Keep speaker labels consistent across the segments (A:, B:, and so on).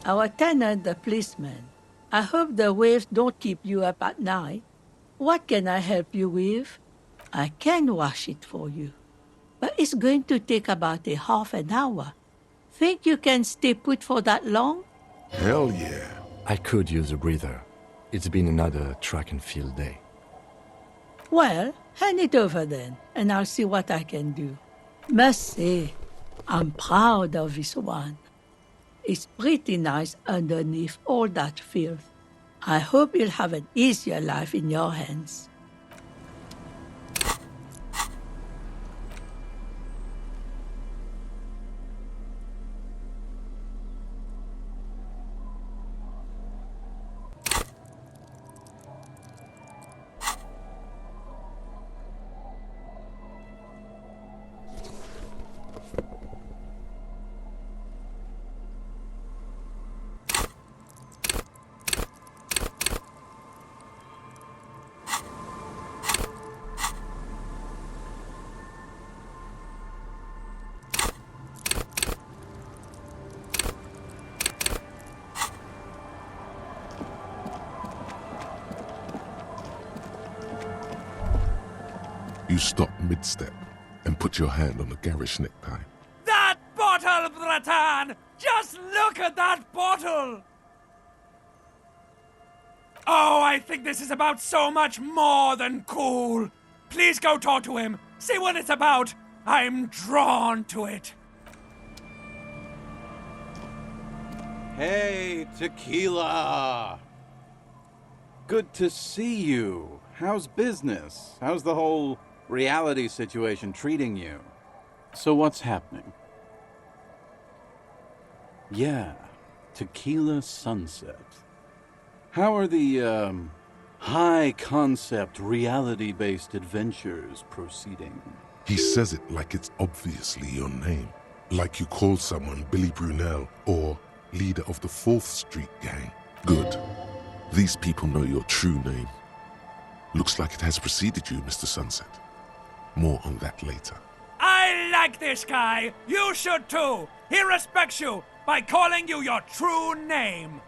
A: Our tenant, the policeman. I hope the waves don't keep you up at night. What can I help you with? I can wash it for you. But it's going to take about a half an hour. Think you can stay put for that long?
B: Hell yeah.
C: I could use a breather. It's been another track and field day.
A: Well, hand it over then, and I'll see what I can do. Must say, I'm proud of this one. It's pretty nice underneath all that filth. I hope you'll have an easier life in your hands.
B: You stop mid-step and put your hand on the garish necktie.
D: That bottle, Bratan! Just look at that bottle! Oh, I think this is about so much more than cool. Please go talk to him. See what it's about. I'm drawn to it.
E: Hey, Tequila! Good to see you. How's business? How's the whole reality situation treating you? So what's happening? Yeah, Tequila Sunset. How are the, high-concept, reality-based adventures proceeding?
B: He says it like it's obviously your name. Like you call someone Billy Brunel or leader of the 4th Street gang. Good. These people know your true name. Looks like it has preceded you, Mr. Sunset. More on that later.
D: I like this guy. You should too. He respects you by calling you your true name.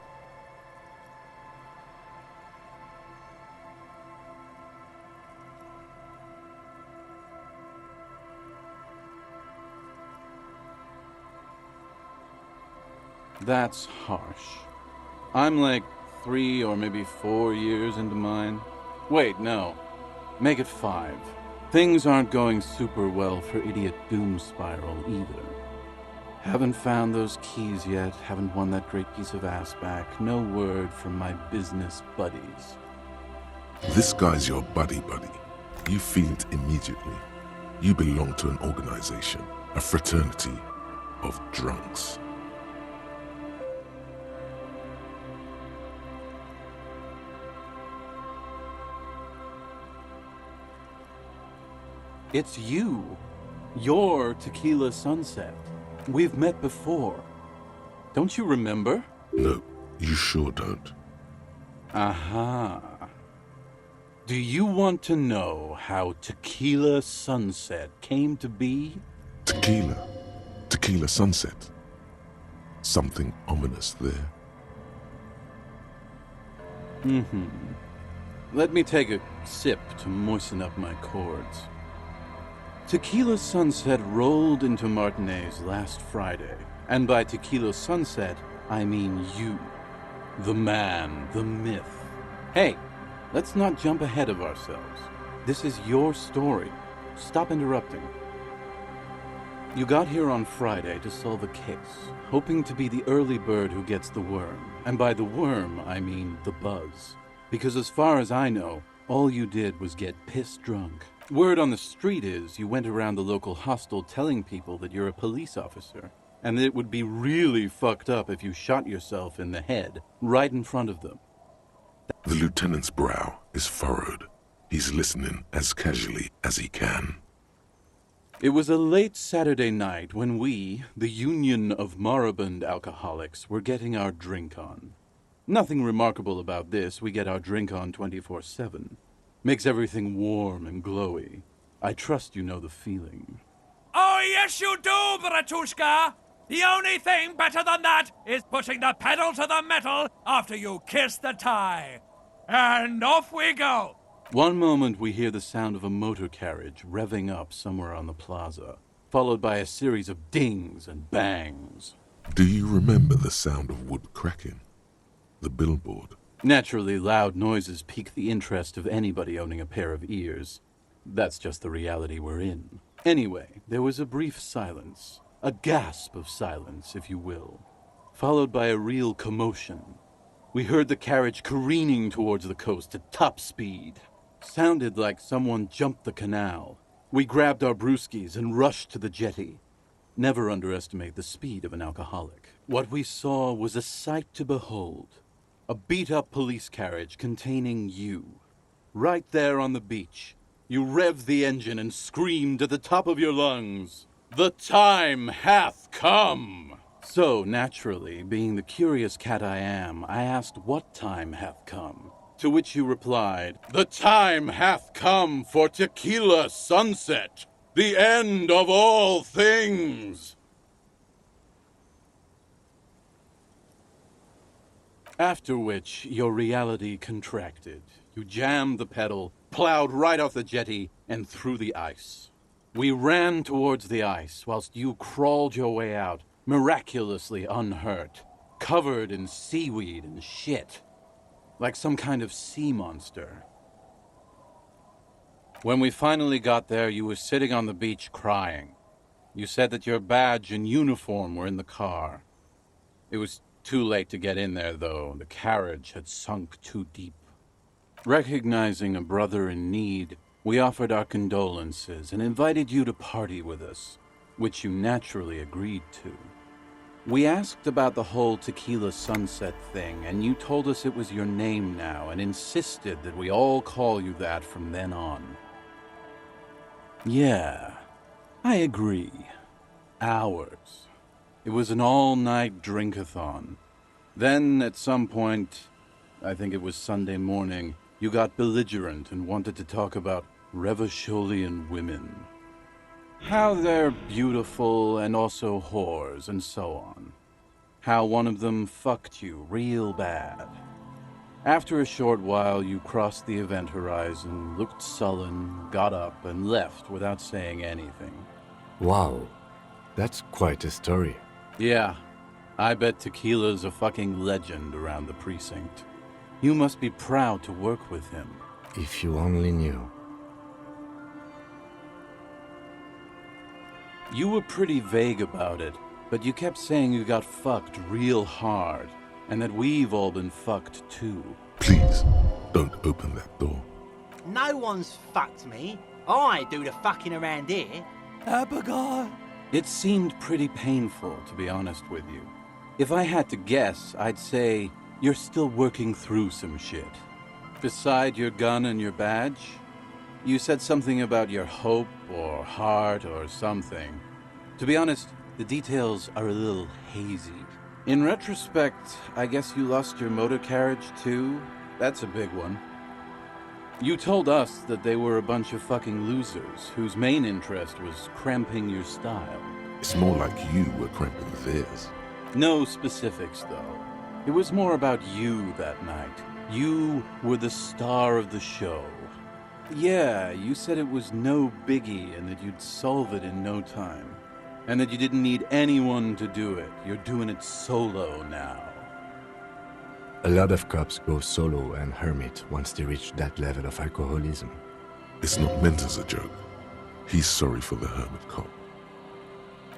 E: That's harsh. I'm like 3 or maybe 4 years into mine. Wait, no. Make it 5. Things aren't going super well for Idiot Doom Spiral either. Haven't found those keys yet, haven't won that great piece of ass back. No word from my business buddies.
B: This guy's your buddy. You feel it immediately. You belong to an organization, a fraternity of drunks.
E: It's you. You're Tequila Sunset. We've met before. Don't you remember?
B: No, you sure don't.
E: Aha. Do you want to know how Tequila Sunset came to be?
B: Tequila. Tequila Sunset. Something ominous there.
E: Let me take a sip to moisten up my chords. Tequila Sunset rolled into Martinez last Friday, and by Tequila Sunset, I mean you. The man, the myth. Hey, let's not jump ahead of ourselves. This is your story. Stop interrupting. You got here on Friday to solve a case, hoping to be the early bird who gets the worm. And by the worm, I mean the buzz. Because as far as I know, all you did was get piss drunk. Word on the street is you went around the local hostel telling people that you're a police officer, and that it would be really fucked up if you shot yourself in the head right in front of them.
B: The lieutenant's brow is furrowed. He's listening as casually as he can.
E: It was a late Saturday night when we, the Union of Moribund Alcoholics, were getting our drink on. Nothing remarkable about this. We get our drink on 24/7. Makes everything warm and glowy. I trust you know the feeling.
D: Oh, yes, you do, Bratushka! The only thing better than that is putting the pedal to the metal after you kiss the tie. And off we go!
E: One moment we hear the sound of a motor carriage revving up somewhere on the plaza, followed by a series of dings and bangs.
B: Do you remember the sound of wood cracking? The billboard?
E: Naturally, loud noises pique the interest of anybody owning a pair of ears. That's just the reality we're in. Anyway, there was a brief silence. A gasp of silence, if you will, followed by a real commotion. We heard the carriage careening towards the coast at top speed. Sounded like someone jumped the canal. We grabbed our brewskis and rushed to the jetty. Never underestimate the speed of an alcoholic. What we saw was a sight to behold. A beat-up police carriage containing you. Right there on the beach. You revved the engine and screamed at the top of your lungs, "The time hath come!" So, naturally, being the curious cat I am, I asked what time hath come. To which you replied, "The time hath come for Tequila Sunset, the end of all things." After which, your reality contracted. You jammed the pedal, plowed right off the jetty, and through the ice. We ran towards the ice, whilst you crawled your way out, miraculously unhurt, covered in seaweed and shit, like some kind of sea monster. When we finally got there, you were sitting on the beach crying. You said that your badge and uniform were in the car. It was too late to get in there, though. The carriage had sunk too deep. Recognizing a brother in need, we offered our condolences and invited you to party with us, which you naturally agreed to. We asked about the whole Tequila Sunset thing, and you told us it was your name now and insisted that we all call you that from then on. Yeah, I agree. Hours. It was an all-night drink-a-thon. Then, at some point, I think it was Sunday morning, you got belligerent and wanted to talk about Revacholian women. How they're beautiful and also whores and so on. How one of them fucked you real bad. After a short while, you crossed the event horizon, looked sullen, got up, and left without saying anything.
C: Wow, that's quite a story.
E: Yeah, I bet Tequila's a fucking legend around the precinct. You must be proud to work with him.
C: If you only knew.
E: You were pretty vague about it, but you kept saying you got fucked real hard, and that we've all been fucked too.
B: Please, don't open that door.
F: No one's fucked me. I do the fucking around here.
D: Abigail!
E: It seemed pretty painful, to be honest with you. If I had to guess, I'd say you're still working through some shit. Beside your gun and your badge, you said something about your hope or heart or something. To be honest, the details are a little hazy. In retrospect, I guess you lost your motor carriage too? That's a big one. You told us that they were a bunch of fucking losers whose main interest was cramping your style.
B: It's more like you were cramping theirs.
E: No specifics, though. It was more about you that night. You were the star of the show. Yeah, you said it was no biggie and that you'd solve it in no time. And that you didn't need anyone to do it. You're doing it solo now.
C: A lot of cops go solo and hermit once they reach that level of alcoholism.
B: It's not meant as a joke. He's sorry for the hermit cop.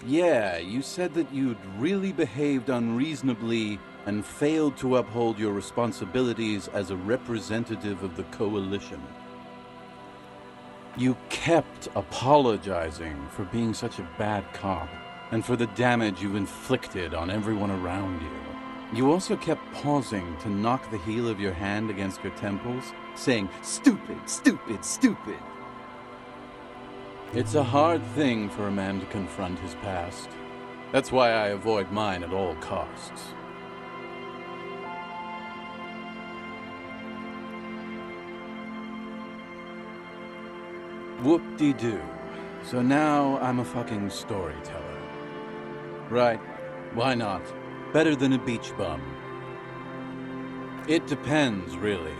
E: Yeah, you said that you'd really behaved unreasonably and failed to uphold your responsibilities as a representative of the coalition. You kept apologizing for being such a bad cop and for the damage you inflicted on everyone around you. You also kept pausing to knock the heel of your hand against your temples, saying, "Stupid, stupid, stupid." It's a hard thing for a man to confront his past. That's why I avoid mine at all costs. Whoop-de-doo. So now I'm a fucking storyteller. Right, why not? Better than a beach bum. It depends, really.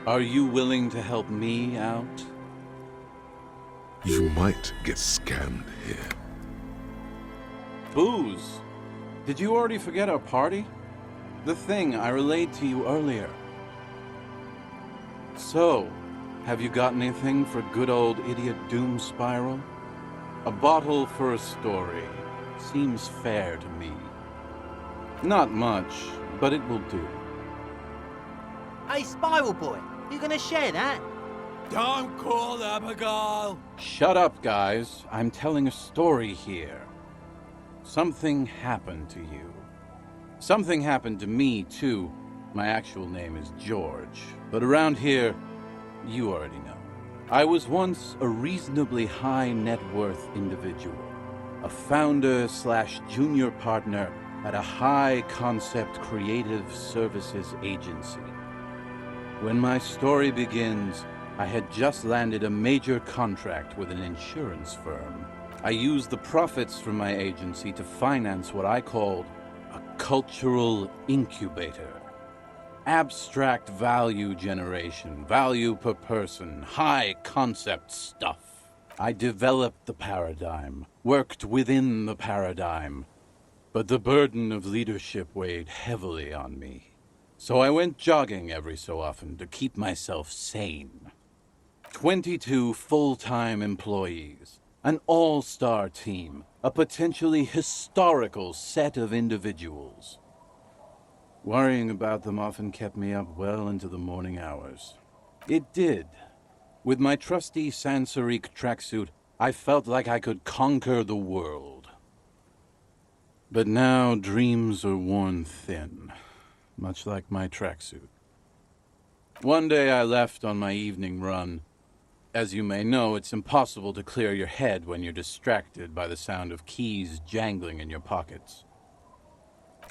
E: Are you willing to help me out?
B: You might get scammed here.
E: Booze. Did you already forget our party? The thing I relayed to you earlier. So, have you got anything for good old idiot Doom Spiral? A bottle for a story. Seems fair to me. Not much, but it will do.
F: Hey, Spiral Boy, you gonna share that?
D: Don't call Abigail!
E: Shut up, guys. I'm telling a story here. Something happened to you. Something happened to me, too. My actual name is George, but around here, you already know. I was once a reasonably high net worth individual. A founder/junior partner at a high-concept creative services agency. When my story begins, I had just landed a major contract with an insurance firm. I used the profits from my agency to finance what I called a cultural incubator. Abstract value generation, value per person, high-concept stuff. I developed the paradigm, worked within the paradigm, but the burden of leadership weighed heavily on me. So I went jogging every so often to keep myself sane. 22 full-time employees, an all-star team, a potentially historical set of individuals. Worrying about them often kept me up well into the morning hours. It did. With my trusty Sansarique tracksuit, I felt like I could conquer the world. But now dreams are worn thin, much like my tracksuit. One day I left on my evening run. As you may know, it's impossible to clear your head when you're distracted by the sound of keys jangling in your pockets.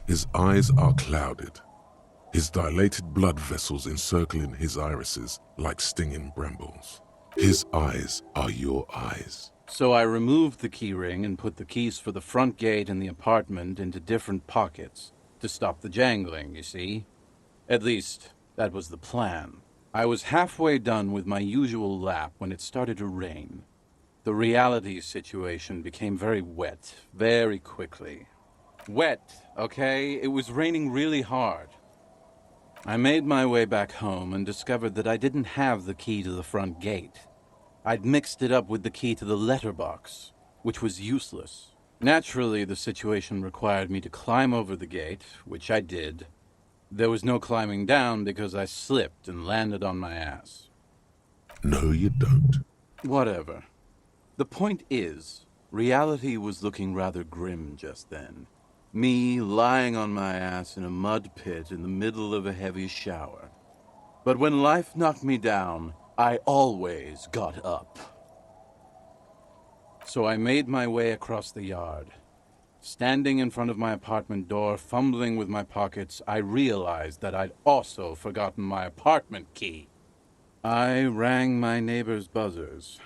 B: His eyes are clouded, his dilated blood vessels encircling his irises like stinging brambles. His eyes are your eyes.
E: So I removed the key ring and put the keys for the front gate and the apartment into different pockets to stop the jangling, you see? At least, that was the plan. I was halfway done with my usual lap when it started to rain. The reality situation became very wet, very quickly. Wet, okay? It was raining really hard. I made my way back home and discovered that I didn't have the key to the front gate. I'd mixed it up with the key to the letterbox, which was useless. Naturally, the situation required me to climb over the gate, which I did. There was no climbing down because I slipped and landed on my ass.
B: No, you don't.
E: Whatever. The point is, reality was looking rather grim just then. Me lying on my ass in a mud pit in the middle of a heavy shower. But when life knocked me down, I always got up. So I made my way across the yard. Standing in front of my apartment door, fumbling with my pockets, I realized that I'd also forgotten my apartment key. I rang my neighbors' buzzers.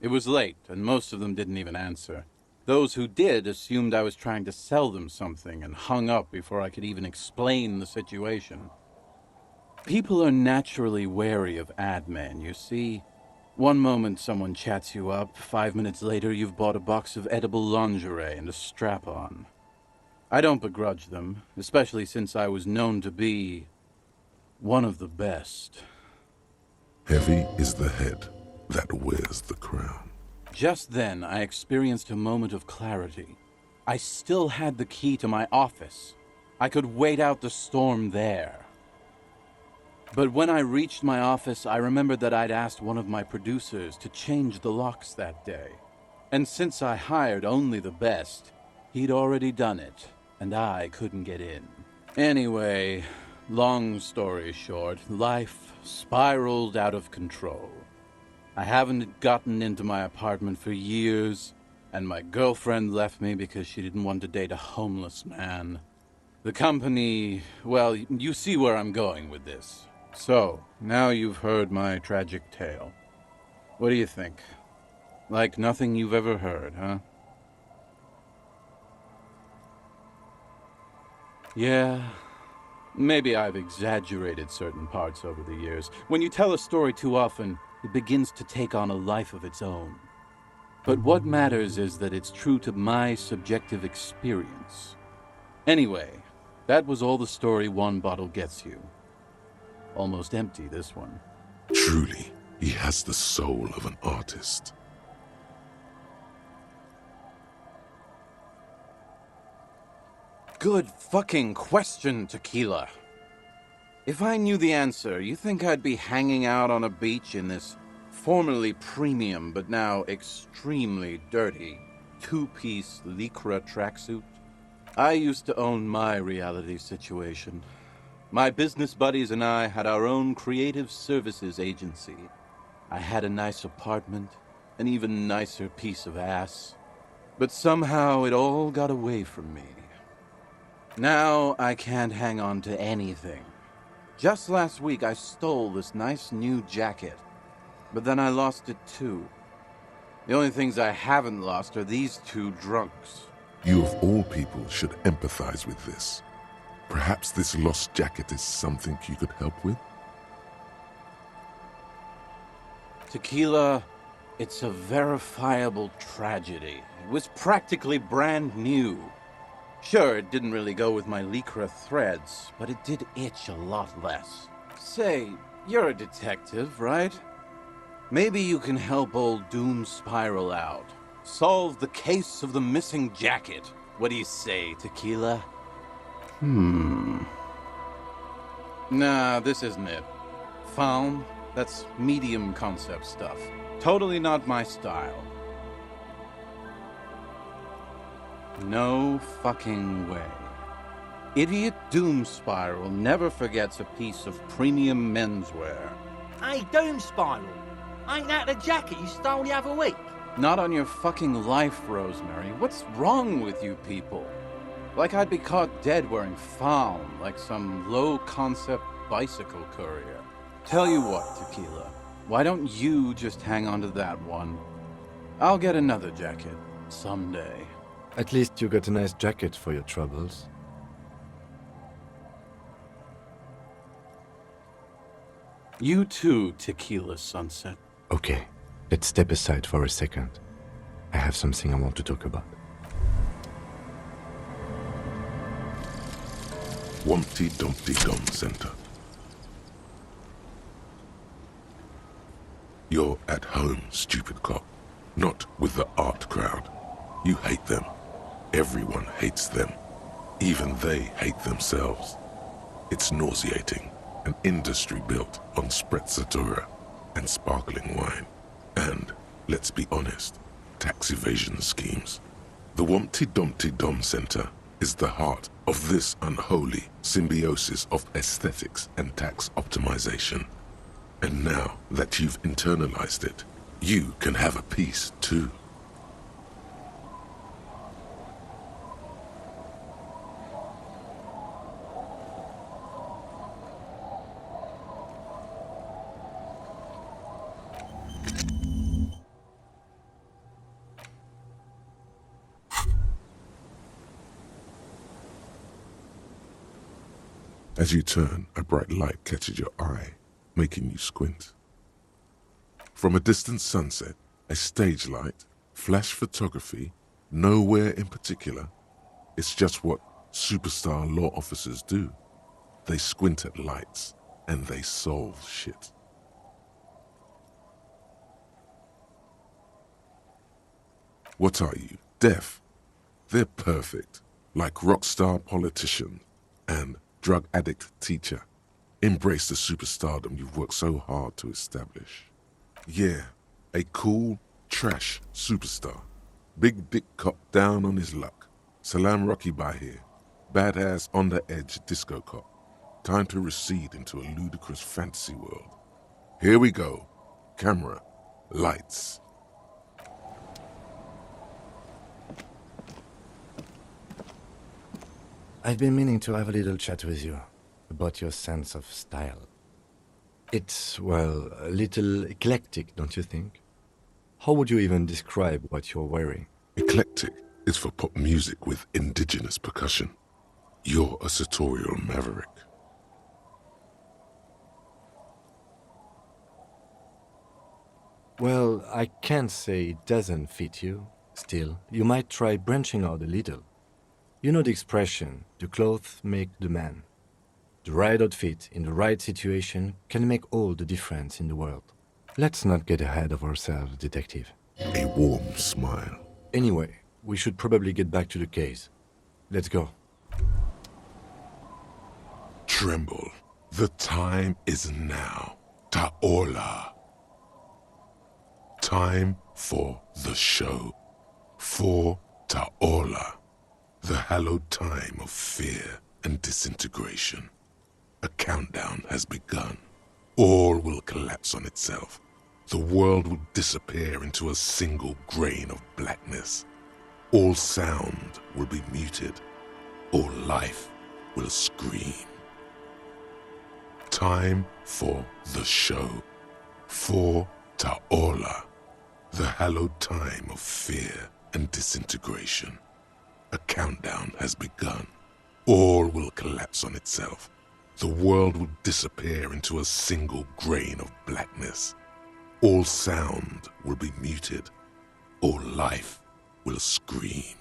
E: It was late, and most of them didn't even answer. Those who did assumed I was trying to sell them something and hung up before I could even explain the situation. People are naturally wary of ad men, you see. One moment someone chats you up, 5 minutes later you've bought a box of edible lingerie and a strap-on. I don't begrudge them, especially since I was known to be one of the best.
B: Heavy is the head that wears the crown.
E: Just then, I experienced a moment of clarity. I still had the key to my office. I could wait out the storm there. But when I reached my office, I remembered that I'd asked one of my producers to change the locks that day. And since I hired only the best, he'd already done it, and I couldn't get in. Anyway, long story short, life spiraled out of control. I haven't gotten into my apartment for years, and my girlfriend left me because she didn't want to date a homeless man. The company, well, you see where I'm going with this. So, now you've heard my tragic tale. What do you think? Like nothing you've ever heard, huh? Yeah, maybe I've exaggerated certain parts over the years. When you tell a story too often, it begins to take on a life of its own. But what matters is that it's true to my subjective experience. Anyway, that was all the story one bottle gets you. Almost empty, this one.
B: Truly, he has the soul of an artist.
E: Good fucking question, Tequila. If I knew the answer, you think I'd be hanging out on a beach in this formerly premium but now extremely dirty two-piece lycra tracksuit? I used to own my reality situation. My business buddies and I had our own creative services agency. I had a nice apartment, an even nicer piece of ass. But somehow it all got away from me. Now I can't hang on to anything. Just last week I stole this nice new jacket, but then I lost it too. The only things I haven't lost are these two drunks.
B: You of all people should empathize with this. Perhaps this lost jacket is something you could help with?
E: Tequila, it's a verifiable tragedy. It was practically brand new. Sure, it didn't really go with my lycra threads, but it did itch a lot less. Say, you're a detective, right? Maybe you can help old Doom Spiral out. Solve the case of the missing jacket. What do you say, Tequila? Nah, this isn't it. Found? That's medium concept stuff. Totally not my style. No fucking way. Idiot Doom Spiral never forgets a piece of premium menswear.
F: Hey, Doom Spiral. Ain't that the jacket you stole the other week?
E: Not on your fucking life, Rosemary. What's wrong with you people? Like I'd be caught dead wearing fawn, like some low-concept bicycle courier. Tell you what, Tequila. Why don't you just hang on to that one? I'll get another jacket. Someday.
C: At least you got a nice jacket for your troubles.
E: You too, Tequila Sunset.
C: Okay, let's step aside for a second. I have something I want to talk about.
B: Wumpty Dumpty Dum Center. You're at home, stupid cop. Not with the art crowd. You hate them. Everyone hates them. Even they hate themselves. It's nauseating. An industry built on sprezzatura and sparkling wine. And, let's be honest, tax evasion schemes. The Wumpty Dumpty Dum Center is the heart of this unholy symbiosis of aesthetics and tax optimization. And now that you've internalized it, you can have a piece too. As you turn, a bright light catches your eye, making you squint. From a distant sunset, a stage light, flash photography, nowhere in particular. It's just what superstar law officers do. They squint at lights and they solve shit. What are you, deaf? They're perfect, like rock star politician and drug addict teacher. Embrace the superstardom you've worked so hard to establish. Yeah, a cool, trash superstar. Big dick cop down on his luck. Salam Rocky by here. Badass on the edge disco cop. Time to recede into a ludicrous fantasy world. Here we go. Camera. Lights.
C: I've been meaning to have a little chat with you about your sense of style. It's, well, a little eclectic, don't you think? How would you even describe what you're wearing?
B: Eclectic is for pop music with indigenous percussion. You're a sartorial maverick.
C: Well, I can't say it doesn't fit you. Still, you might try branching out a little. You know the expression, the clothes make the man. The right outfit in the right situation can make all the difference in the world. Let's not get ahead of ourselves, detective.
B: A warm smile.
C: Anyway, we should probably get back to the case. Let's go.
B: Tremble. The time is now. Ta'ola. Time for the show. For Ta'ola. The hallowed time of fear and disintegration. A countdown has begun. All will collapse on itself. The world will disappear into a single grain of blackness. All sound will be muted. All life will scream. Time for the show. For Ta'ola. The hallowed time of fear and disintegration. A countdown has begun. All will collapse on itself. The world will disappear into a single grain of blackness. All sound will be muted. All life will scream.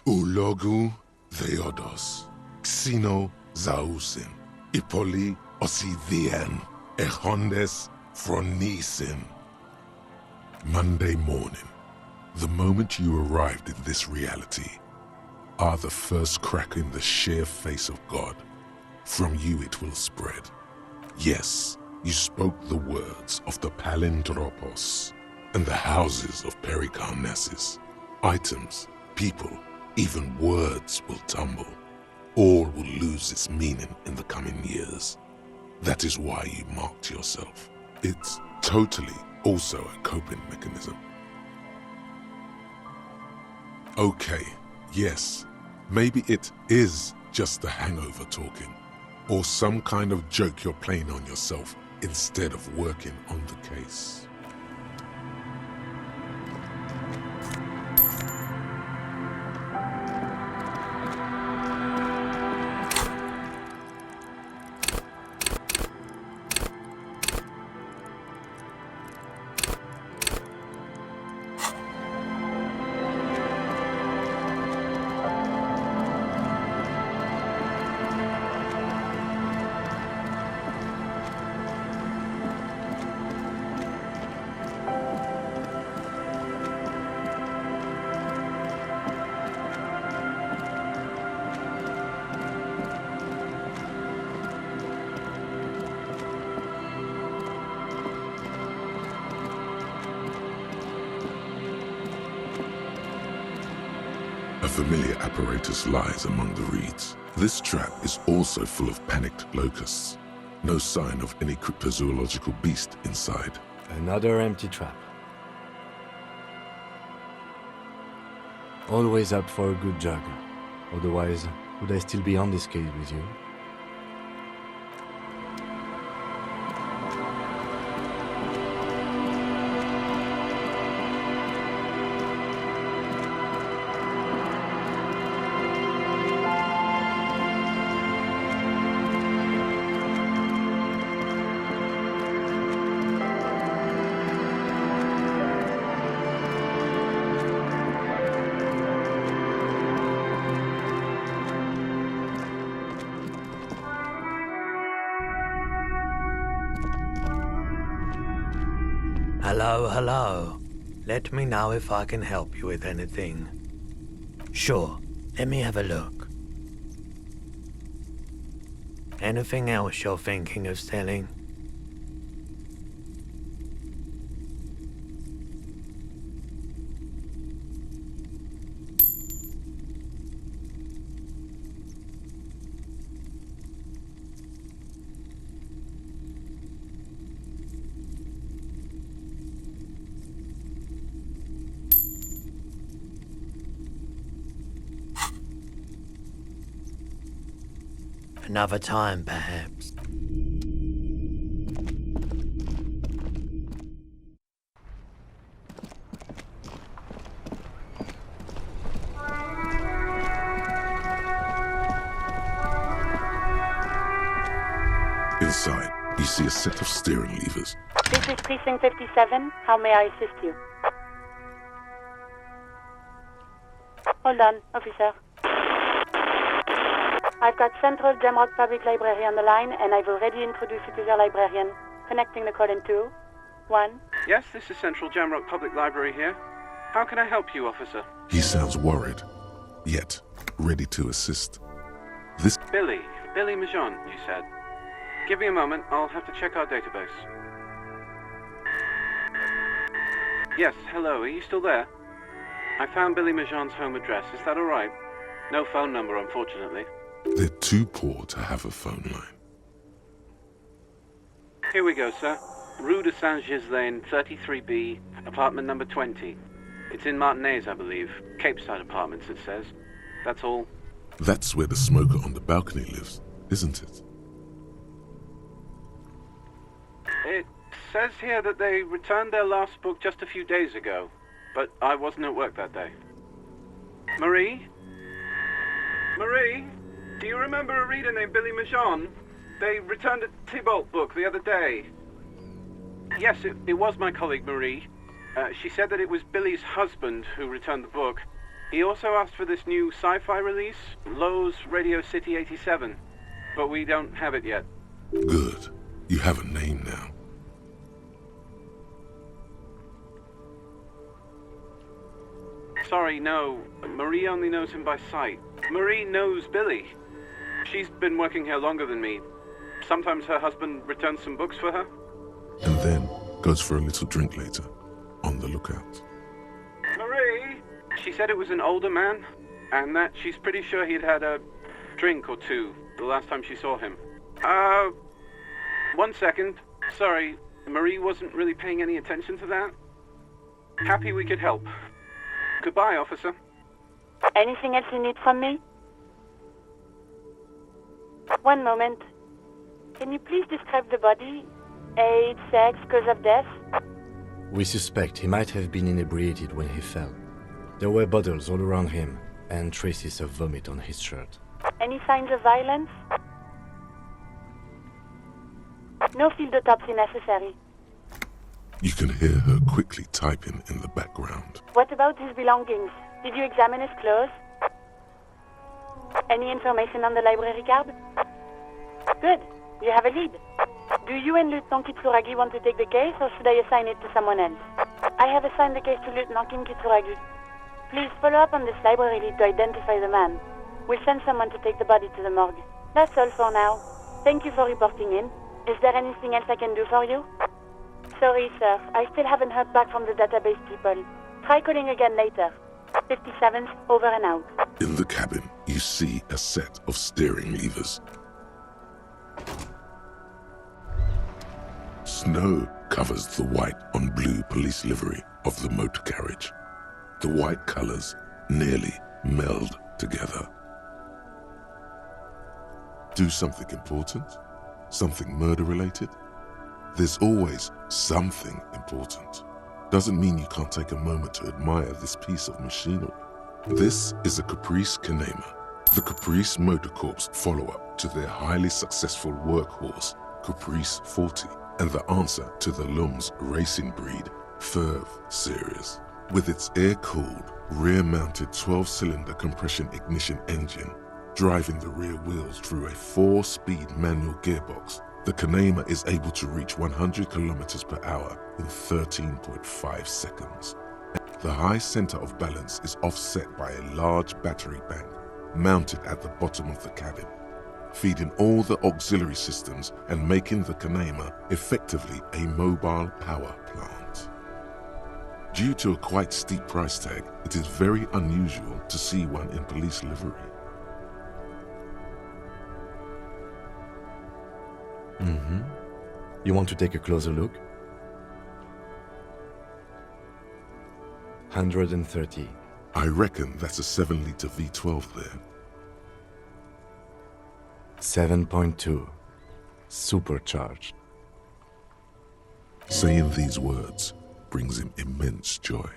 B: Ulogu theodos, xino zausin, ipoli osivian, echondes fronisin. Monday morning, the moment you arrived in this reality, are the first crack in the sheer face of God. From you it will spread. Yes, you spoke the words of the palindropos and the houses of Pericarnassus. Items, people, even words will tumble. All will lose its meaning in the coming years. That is why you marked yourself. It's totally also a coping mechanism. Okay, yes, maybe it is just the hangover talking, or some kind of joke you're playing on yourself instead of working on the case. A familiar apparatus lies among the reeds. This trap is also full of panicked locusts. No sign of any cryptozoological beast inside.
C: Another empty trap. Always up for a good jog. Otherwise, would I still be on this case with you?
G: Hello, hello. Let me know if I can help you with anything. Sure, let me have a look. Anything else you're thinking of selling? Another time, perhaps.
B: Inside, you see a set of steering levers.
H: This is Precinct 57. How may I assist you? Hold on, officer. I've got Central Jamrock Public Library on the line, and I've already introduced you to your librarian. Connecting the call in 2, 1.
I: Yes, this is Central Jamrock Public Library here. How can I help you, officer?
B: He sounds worried, yet ready to assist.
I: Billy Majon, you said. Give me a moment, I'll have to check our database. Yes, hello, are you still there? I found Billy Majon's home address, is that alright? No phone number, unfortunately.
B: They're too poor to have a phone line.
I: Here we go, sir. Rue de Saint-Ghislain, 33B, apartment number 20. It's in Martinez, I believe. Cape Side Apartments, it says. That's all.
B: That's where the smoker on the balcony lives, isn't it?
I: It says here that they returned their last book just a few days ago, but I wasn't at work that day. Marie? Marie? Do you remember a reader named Billy Majon? They returned a Tybalt book the other day. Yes, it was my colleague Marie. She said that it was Billy's husband who returned the book. He also asked for this new sci-fi release, Lowe's Radio City 87, but we don't have it yet.
B: Good. You have a name now.
I: Sorry, no. Marie only knows him by sight. Marie knows Billy. She's been working here longer than me. Sometimes her husband returns some books for her.
B: And then goes for a little drink later. On the lookout.
I: Marie! She said it was an older man, and that she's pretty sure he'd had a drink or two the last time she saw him. 1 second. Sorry, Marie wasn't really paying any attention to that. Happy we could help. Goodbye, officer.
H: Anything else you need from me? One moment. Can you please describe the body? Age, sex, cause of death?
C: We suspect he might have been inebriated when he fell. There were bottles all around him, and traces of vomit on his shirt.
H: Any signs of violence? No field autopsy necessary.
B: You can hear her quickly typing in the background.
H: What about his belongings? Did you examine his clothes? Any information on the library card? Good. You have a lead. Do you and Lieutenant Kitsuragi want to take the case, or should I assign it to someone else? I have assigned the case to Lieutenant Kim Kitsuragi. Please follow up on this library lead to identify the man. We'll send someone to take the body to the morgue. That's all for now. Thank you for reporting in. Is there anything else I can do for you? Sorry, sir. I still haven't heard back from the database people. Try calling again later. 57th, over and out.
B: In the cabin, you see a set of steering levers. Snow covers the white on blue police livery of the motor carriage. The white colors nearly meld together. Do something important? Something murder-related? There's always something important. Doesn't mean you can't take a moment to admire this piece of machinery. This is a Caprice Kanema, the Caprice Motor Corps follow-up to their highly successful workhorse, Caprice 40, and the answer to the Lum's racing breed, Ferv series. With its air-cooled, rear-mounted 12-cylinder compression ignition engine, driving the rear wheels through a 4-speed manual gearbox The Kanema is able to reach 100 kilometers per hour in 13.5 seconds. The high center of balance is offset by a large battery bank mounted at the bottom of the cabin, feeding all the auxiliary systems and making the Kanema effectively a mobile power plant. Due to a quite steep price tag, it is very unusual to see one in police livery.
C: You want to take a closer look? 130.
B: I reckon that's a 7-liter V12 there.
C: 7.2. Supercharged.
B: Saying these words brings him immense joy.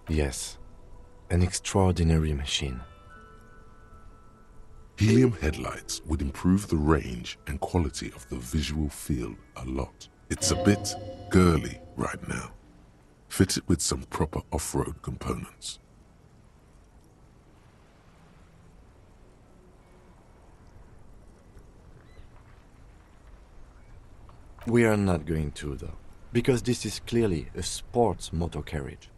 C: Yes, an extraordinary machine.
B: Helium headlights would improve the range and quality of the visual field a lot. It's a bit girly right now, fitted with some proper off-road components.
C: We are not going to, though, because this is clearly a sports motor carriage.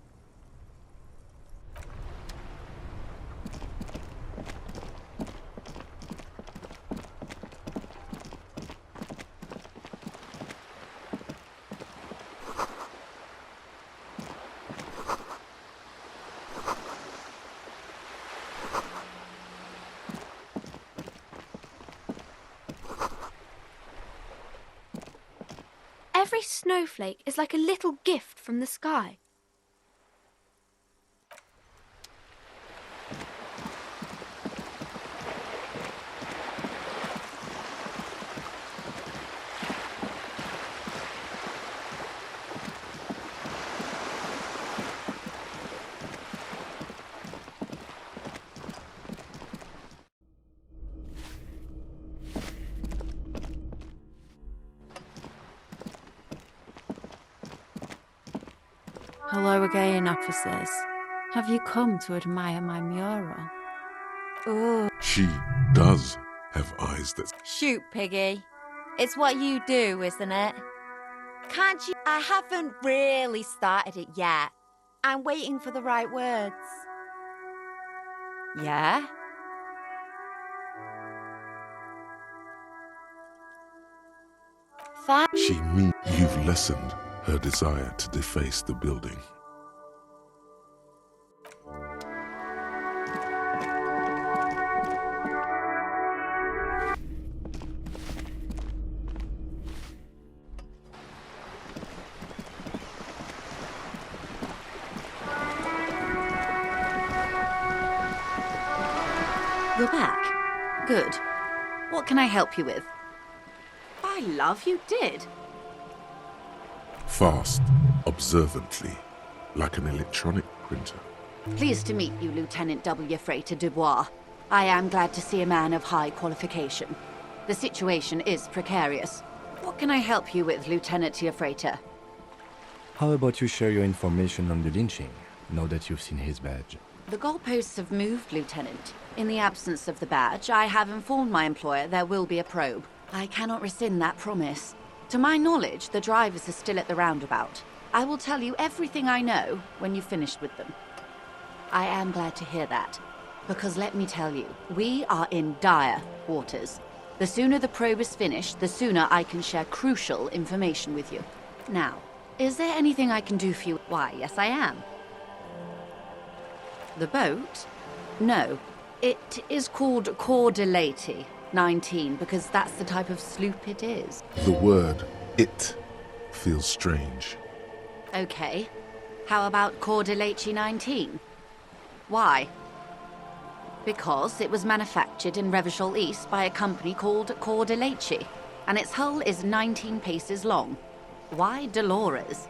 J: Every snowflake is like a little gift from the sky.
K: Hello again, officers. Have you come to admire my mural? Ooh.
B: She does have eyes that...
K: Shoot, Piggy. It's what you do, isn't it? Can't you... I haven't really started it yet. I'm waiting for the right words. Yeah?
B: She means you've lessened her desire to deface the building.
L: You're back. Good. What can I help you with? I love you did.
B: Fast, observantly, like an electronic printer.
L: Pleased to meet you, Lieutenant W. Freighter Dubois. I am glad to see a man of high qualification. The situation is precarious. What can I help you with, Lieutenant Freighter?
C: How about you share your information on the lynching, now that you've seen his badge?
L: The goalposts have moved, Lieutenant. In the absence of the badge, I have informed my employer there will be a probe. I cannot rescind that promise. To my knowledge, the drivers are still at the roundabout. I will tell you everything I know when you've finished with them. I am glad to hear that, because let me tell you, we are in dire waters. The sooner the probe is finished, the sooner I can share crucial information with you. Now, is there anything I can do for you? Why, yes I am. The boat? No. It is called Kordelati 19 because that's the type of sloop it is.
B: The word "it" feels strange.
L: Okay. How about Kordelati 19? Why? Because it was manufactured in Revachol East by a company called Kordelati, and its hull is 19 paces long. Why Dolores?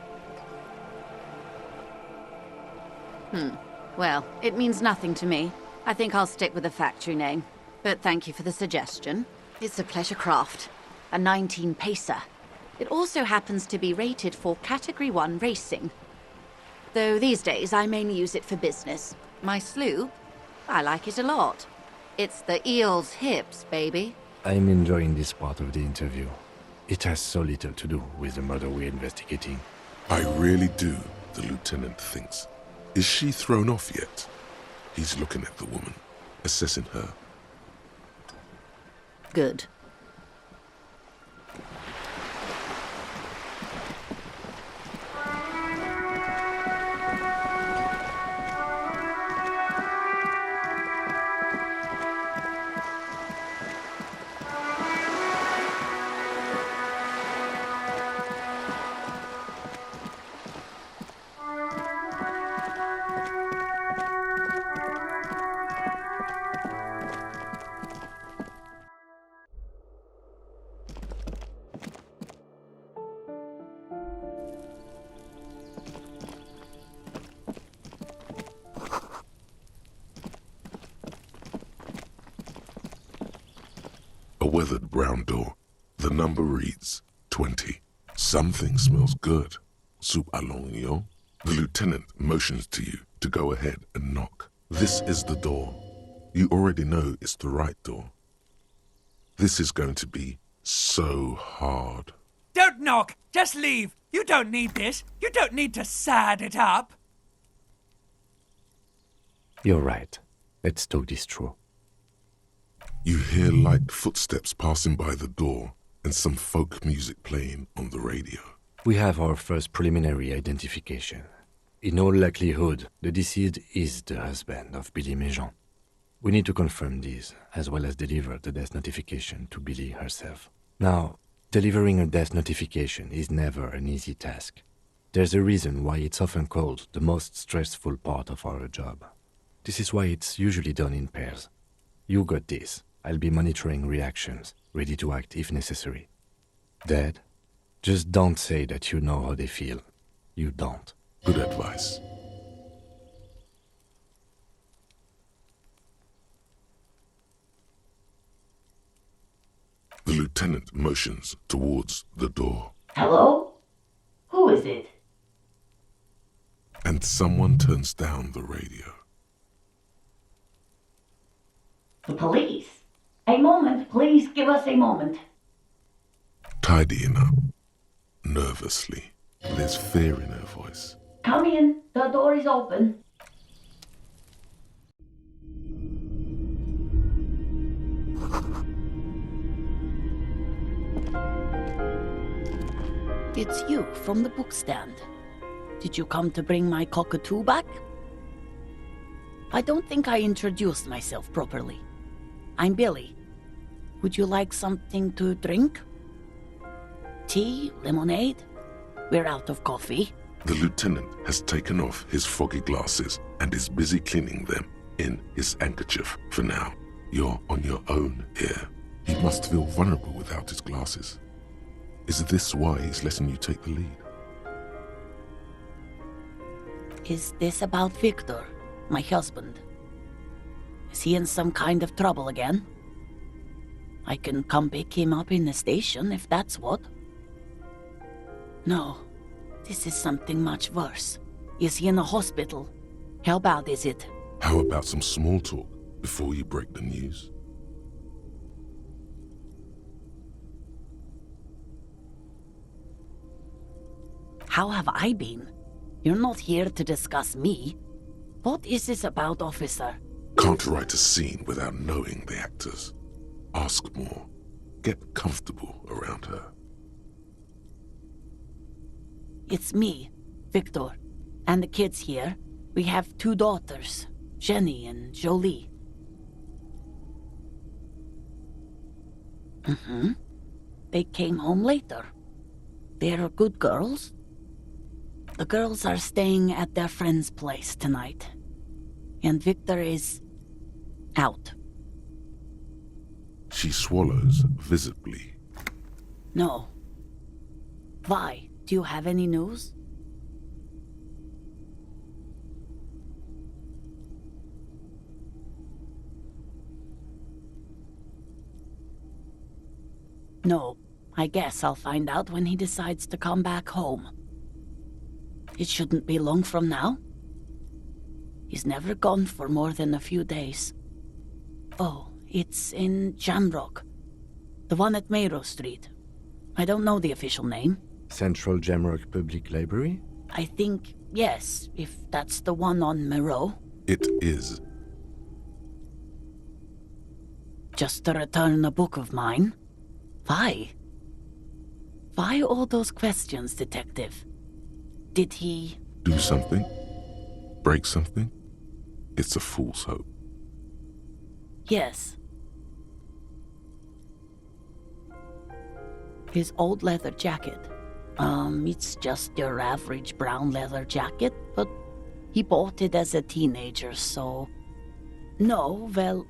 L: Well, it means nothing to me. I think I'll stick with the factory name. But thank you for the suggestion. It's a pleasure craft. A 19-pacer. It also happens to be rated for Category 1 racing. Though these days I mainly use it for business. My sloop, I like it a lot. It's the eel's hips, baby.
C: I'm enjoying this part of the interview. It has so little to do with the murder we're investigating.
B: I really do, the lieutenant thinks. Is she thrown off yet? He's looking at the woman, assessing her.
L: Good.
B: A weathered brown door. The number reads 20. Something smells good. Soup à l'oignon. The lieutenant motions to you to go ahead and knock. This is the door. You already know it's the right door. This is going to be so hard.
D: Don't knock! Just leave! You don't need this! You don't need to sad it up!
C: You're right. Let's talk this through.
B: You hear light footsteps passing by the door and some folk music playing on the radio.
C: We have our first preliminary identification. In all likelihood, the deceased is the husband of Billy Méjean. We need to confirm this, as well as deliver the death notification to Billy herself. Now, delivering a death notification is never an easy task. There's a reason why it's often called the most stressful part of our job. This is why it's usually done in pairs. You got this. I'll be monitoring reactions, ready to act if necessary. Dad, just don't say that you know how they feel. You don't.
B: Good advice. The lieutenant motions towards the door.
A: Hello? Who is it?
B: And someone turns down the radio.
A: The police. A moment, please give us a moment.
B: Tidying up. Nervously. There's fear in her voice.
A: Come in, the door is open.
M: It's you from the bookstand. Did you come to bring my cockatoo back? I don't think I introduced myself properly. I'm Billy. Would you like something to drink? Tea? Lemonade? We're out of coffee.
B: The lieutenant has taken off his foggy glasses and is busy cleaning them in his handkerchief for now. You're on your own here. He must feel vulnerable without his glasses. Is this why he's letting you take the lead?
M: Is this about Victor, my husband? Is he in some kind of trouble again? I can come pick him up in the station if that's what. No, this is something much worse. Is he in the hospital? How bad is it?
B: How about some small talk before you break the news?
M: How have I been? You're not here to discuss me. What is this about, officer?
B: Can't write a scene without knowing the actors. Ask more. Get comfortable around her.
M: It's me, Victor, and the kids here. We have 2 daughters, Jenny and Jolie. They came home later. They're good girls. The girls are staying at their friend's place tonight. And Victor is out.
B: She swallows visibly.
M: No. Why? Do you have any news? No. I guess I'll find out when he decides to come back home. It shouldn't be long from now. He's never gone for more than a few days. Oh, It's in Jamrock. The one at Mayrow Street. I don't know the official name.
C: Central Jamrock Public Library?
M: I think, yes, if that's the one on Mayrow.
B: It is.
M: Just to return a book of mine? Why? Why all those questions, Detective? Did he...
B: Do something? Break something? It's a fool's hope.
M: Yes. His old leather jacket. It's just your average brown leather jacket, but he bought it as a teenager, so... No, well,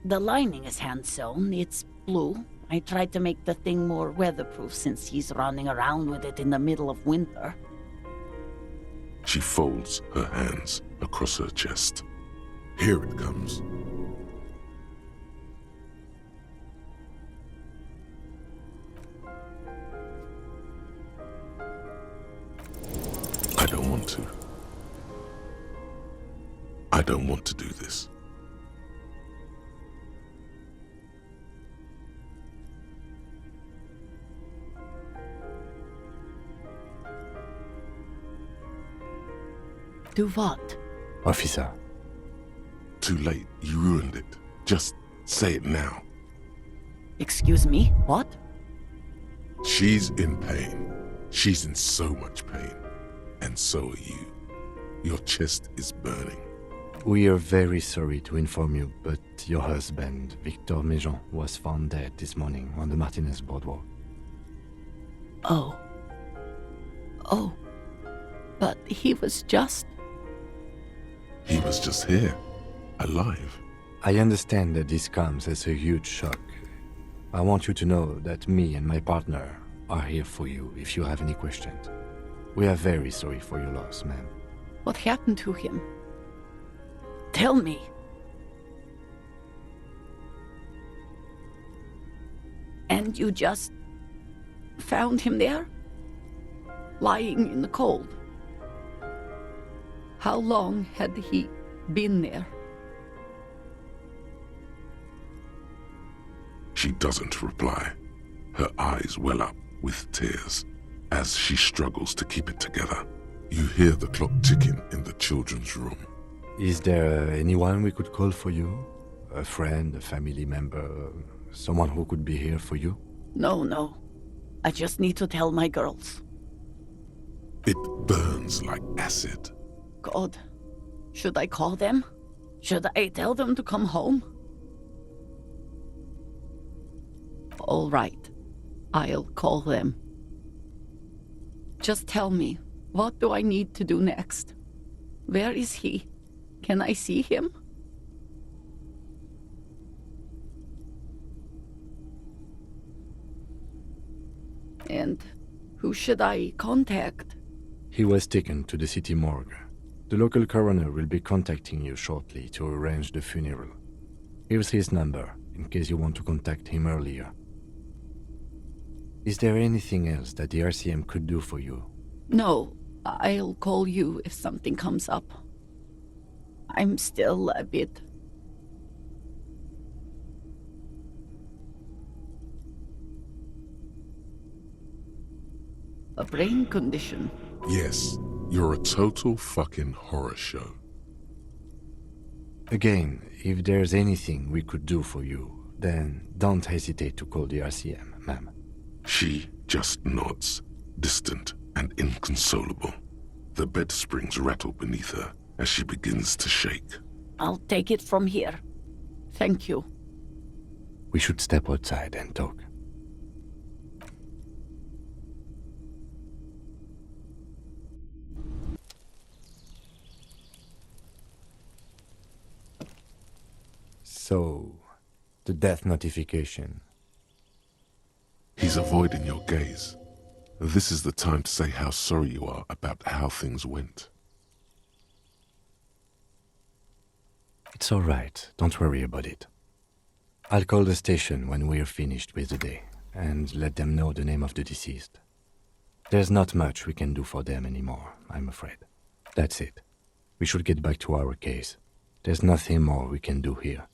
M: the lining is hand-sewn. It's blue. I tried to make the thing more weatherproof since he's running around with it in the middle of winter.
B: She folds her hands across her chest. Here it comes. I don't want to. I don't want to do this.
M: Do what?
C: Officer.
B: Too late. You ruined it. Just say it now.
M: Excuse me? What?
B: She's in pain. She's in so much pain. And so are you. Your chest is burning.
C: We are very sorry to inform you, but your husband, Victor Méjean, was found dead this morning on the Martinez Boardwalk.
M: Oh. Oh. But he was just...
B: He was just here. Alive.
C: I understand that this comes as a huge shock. I want you to know that me and my partner are here for you if you have any questions. We are very sorry for your loss, ma'am.
M: What happened to him? Tell me. And you just found him there? Lying in the cold? How long had he been there?
B: She doesn't reply. Her eyes well up with tears as she struggles to keep it together. You hear the clock ticking in the children's room.
C: Is there anyone we could call for you? A friend, a family member, someone who could be here for you?
M: No. I just need to tell my girls.
B: It burns like acid.
M: God, should I call them? Should I tell them to come home? All right, I'll call them. Just tell me, what do I need to do next? Where is he? Can I see him? And who should I contact?
C: He was taken to the city morgue. The local coroner will be contacting you shortly to arrange the funeral. Here's his number, in case you want to contact him earlier. Is there anything else that the RCM could do for you?
M: No, I'll call you if something comes up. I'm still a bit... A brain condition.
B: Yes, you're a total fucking horror show.
C: Again, if there's anything we could do for you, then don't hesitate to call the RCM, ma'am.
B: She just nods, distant and inconsolable. The bed springs rattle beneath her as she begins to shake.
M: I'll take it from here. Thank you.
C: We should step outside and talk. So, the death notification.
B: He's avoiding your gaze. This is the time to say how sorry you are about how things went.
C: It's all right. Don't worry about it. I'll call the station when we're finished with the day and let them know the name of the deceased. There's not much we can do for them anymore, I'm afraid. That's it. We should get back to our case. There's nothing more we can do here.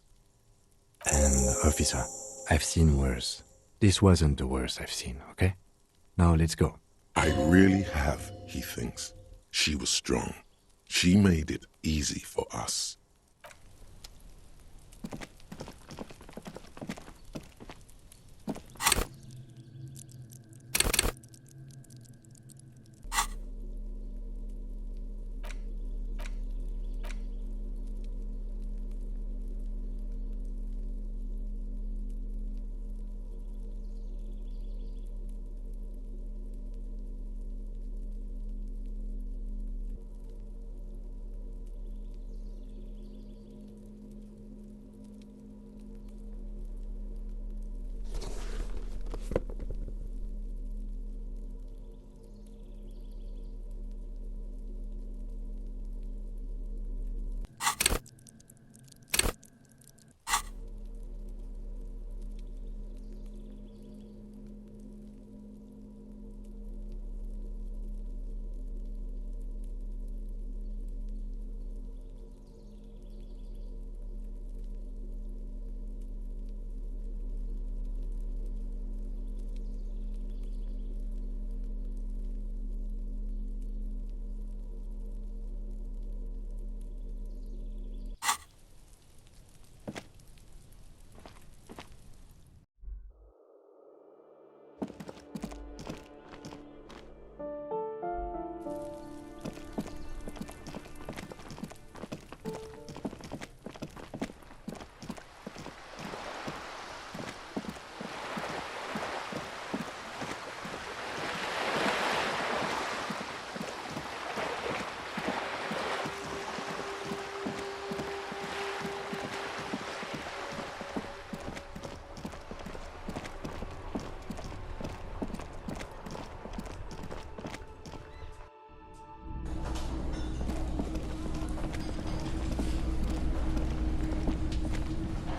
C: And officer. I've seen worse. This wasn't the worst I've seen, okay? Now let's go.
B: I really have, he thinks. She was strong. She made it easy for us.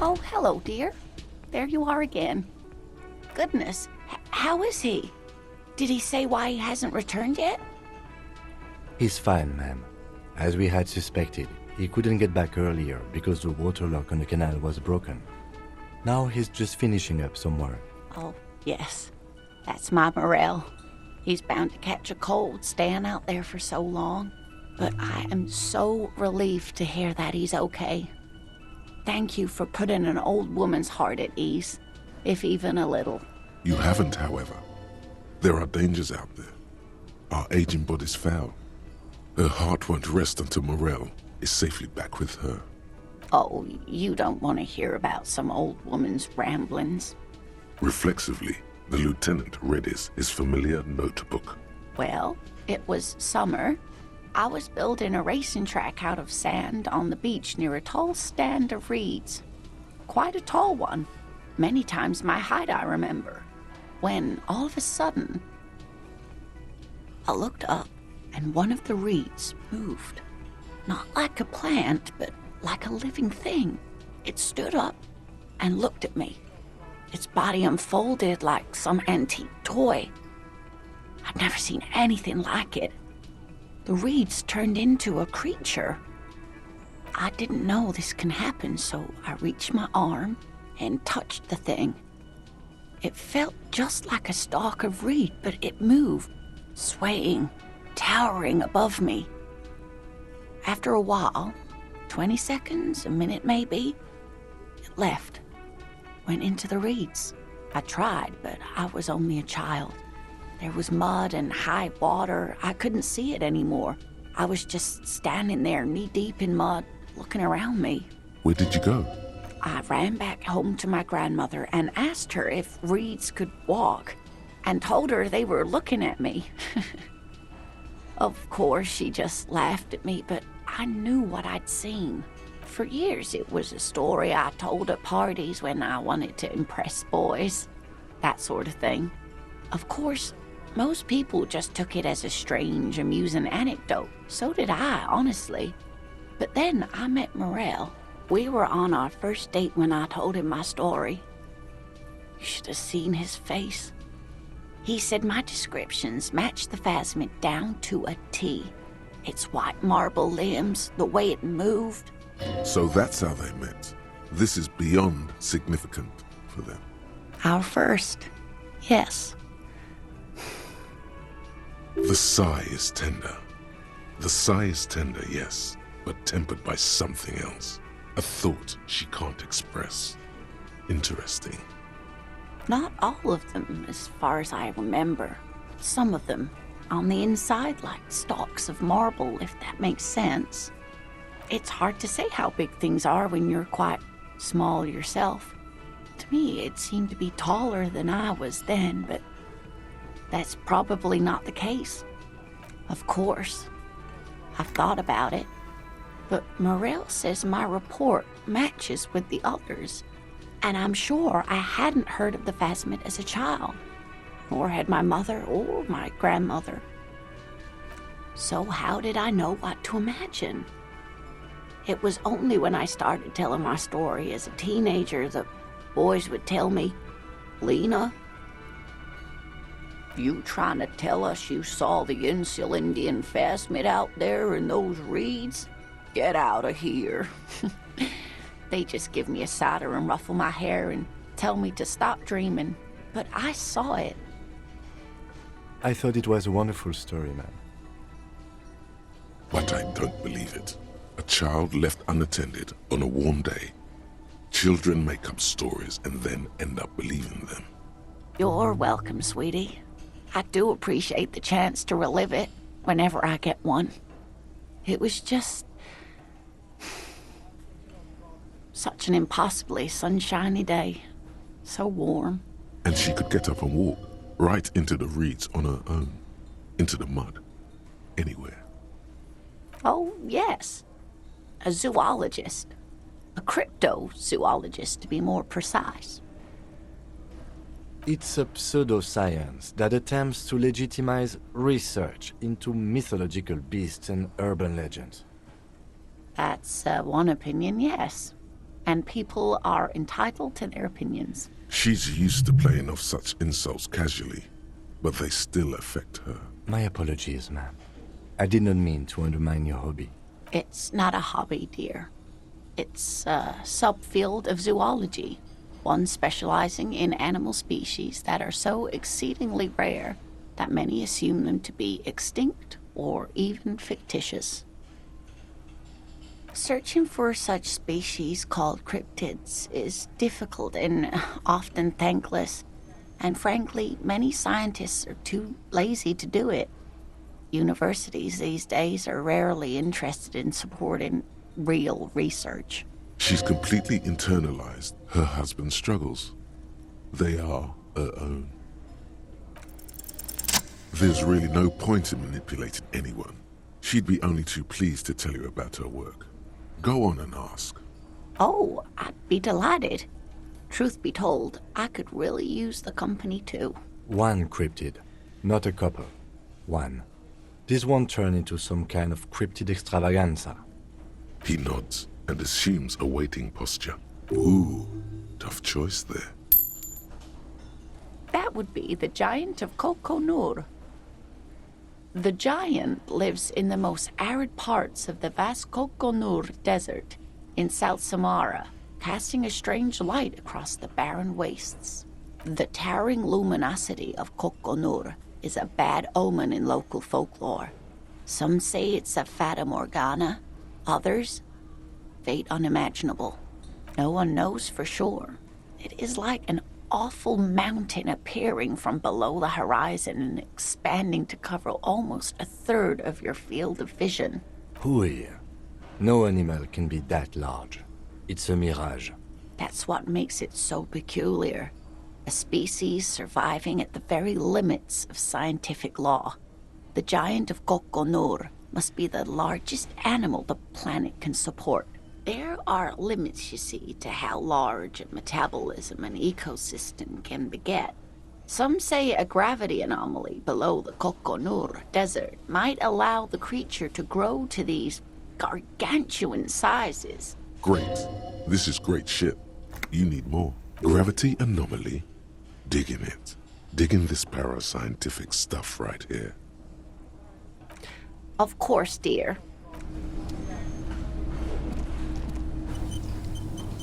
M: Oh, hello, dear. There you are again. Goodness, how is he? Did he say why he hasn't returned yet?
C: He's fine, ma'am. As we had suspected, he couldn't get back earlier because the water lock on the canal was broken. Now he's just finishing up some work.
M: Oh, yes. That's my Morel. He's bound to catch a cold staying out there for so long. But I am so relieved to hear that he's okay. Thank you for putting an old woman's heart at ease, if even a little.
B: You haven't, however. There are dangers out there. Our aging body's foul. Her heart won't rest until Morel is safely back with her.
M: Oh, you don't want to hear about some old woman's ramblings.
B: Reflexively, the lieutenant read his familiar notebook.
M: Well, it was summer. I was building a racing track out of sand on the beach near a tall stand of reeds. Quite a tall one. Many times my height, I remember. When, all of a sudden, I looked up and one of the reeds moved. Not like a plant, but like a living thing. It stood up and looked at me. Its body unfolded like some antique toy. I'd never seen anything like it. The reeds turned into a creature. I didn't know this can happen, so I reached my arm and touched the thing. It felt just like a stalk of reed, but it moved, swaying, towering above me. After a while, 20 seconds, a minute maybe, it left, went into the reeds. I tried, but I was only a child. There was mud and high water. I couldn't see it anymore. I was just standing there knee-deep in mud, looking around me.
B: Where did you go?
M: I ran back home to my grandmother and asked her if reeds could walk, and told her they were looking at me. Of course, she just laughed at me, but I knew what I'd seen. For years, it was a story I told at parties when I wanted to impress boys. That sort of thing. Of course, most people just took it as a strange, amusing anecdote. So did I, honestly. But then I met Morel. We were on our first date when I told him my story. You should have seen his face. He said my descriptions matched the phasmid down to a T. Its white marble limbs, the way it moved.
B: So that's how they met. This is beyond significant for them.
M: Our first, yes.
B: The sigh is tender. The sigh is tender, yes, but tempered by something else. A thought she can't express. Interesting.
M: Not all of them, as far as I remember. Some of them, on the inside, like stalks of marble, if that makes sense. It's hard to say how big things are when you're quite small yourself. To me, it seemed to be taller than I was then, but that's probably not the case. Of course, I've thought about it, but Morel says my report matches with the others, and I'm sure I hadn't heard of the Phasmid as a child, nor had my mother or my grandmother. So how did I know what to imagine? It was only when I started telling my story as a teenager that boys would tell me, "Lena, you trying to tell us you saw the Insulindian Phasmid out there in those reeds? Get out of here." They just give me a cider and ruffle my hair and tell me to stop dreaming. But I saw it.
C: I thought it was a wonderful story, man.
B: But I don't believe it. A child left unattended on a warm day. Children make up stories and then end up believing them.
M: You're welcome, sweetie. I do appreciate the chance to relive it whenever I get one. It was just such an impossibly sunshiny day. So warm.
B: And she could get up and walk right into the reeds on her own. Into the mud. Anywhere.
M: Oh, yes. A zoologist. A cryptozoologist, to be more precise.
C: It's a pseudoscience that attempts to legitimize research into mythological beasts and urban legends.
M: That's one opinion, yes. And people are entitled to their opinions.
B: She's used to playing off such insults casually, but they still affect her.
C: My apologies, ma'am. I did not mean to undermine your hobby.
M: It's not a hobby, dear. It's a subfield of zoology, one specializing in animal species that are so exceedingly rare that many assume them to be extinct or even fictitious. Searching for such species called cryptids is difficult and often thankless, and frankly, many scientists are too lazy to do it. Universities these days are rarely interested in supporting real research.
B: She's completely internalized her husband's struggles. They are her own. There's really no point in manipulating anyone. She'd be only too pleased to tell you about her work. Go on and ask.
M: Oh, I'd be delighted. Truth be told, I could really use the company too.
C: One cryptid, not a couple. One. This won't turn into some kind of cryptid extravaganza.
B: He nods and assumes a waiting posture. Ooh, tough choice there.
M: That would be the giant of Kokonur. The giant lives in the most arid parts of the vast Kokonur Desert in South Samara, casting a strange light across the barren wastes. The towering luminosity of Kokonur is a bad omen in local folklore. Some say it's a fata morgana, others, fate unimaginable. No one knows for sure. It is like an awful mountain appearing from below the horizon and expanding to cover almost a third of your field of vision.
C: Hooey. No animal can be that large. It's a mirage.
M: That's what makes it so peculiar. A species surviving at the very limits of scientific law. The giant of Kokonur must be the largest animal the planet can support. There are limits, you see, to how large a metabolism an ecosystem can beget. Some say a gravity anomaly below the Kokonur Desert might allow the creature to grow to these gargantuan sizes.
B: Great. This is great shit. You need more. Gravity anomaly? Digging it. Digging this parascientific stuff right here.
M: Of course, dear.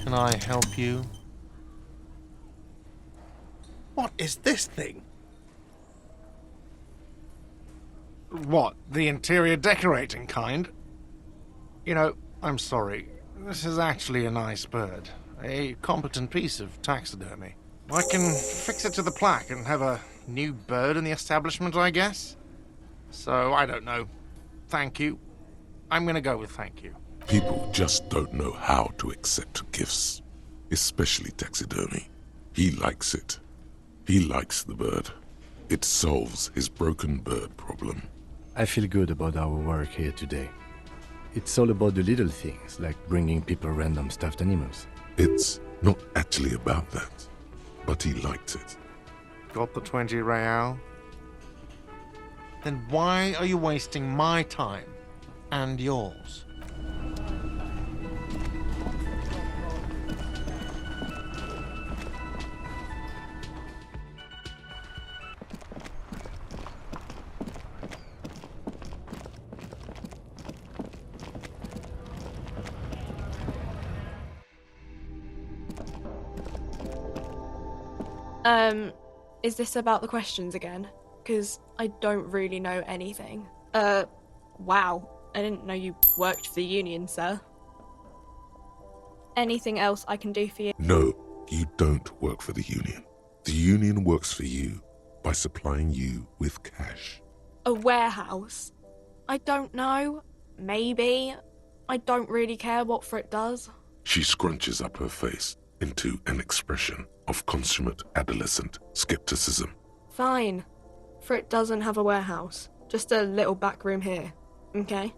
N: Can I help you? What is this thing? What, the interior decorating kind? You know, I'm sorry. This is actually a nice bird. A competent piece of taxidermy. I can fix it to the plaque and have a new bird in the establishment, I guess? So, I don't know. Thank you. I'm gonna go with thank you.
B: People just don't know how to accept gifts, especially taxidermy. He likes it. He likes the bird. It solves his broken bird problem.
C: I feel good about our work here today. It's all about the little things, like bringing people random stuffed animals.
B: It's not actually about that, but he likes it.
N: Got the 20 real? Then why are you wasting my time and yours?
O: Is this about the questions again? Because I don't really know anything. Wow. I didn't know you worked for the union, sir. Anything else I can do for you?
B: No, you don't work for the union. The union works for you by supplying you with cash.
O: A warehouse? I don't know. Maybe. I don't really care what Frit does.
B: She scrunches up her face into an expression of consummate adolescent skepticism.
O: Fine. Frit doesn't have a warehouse. Just a little back room here. Okay?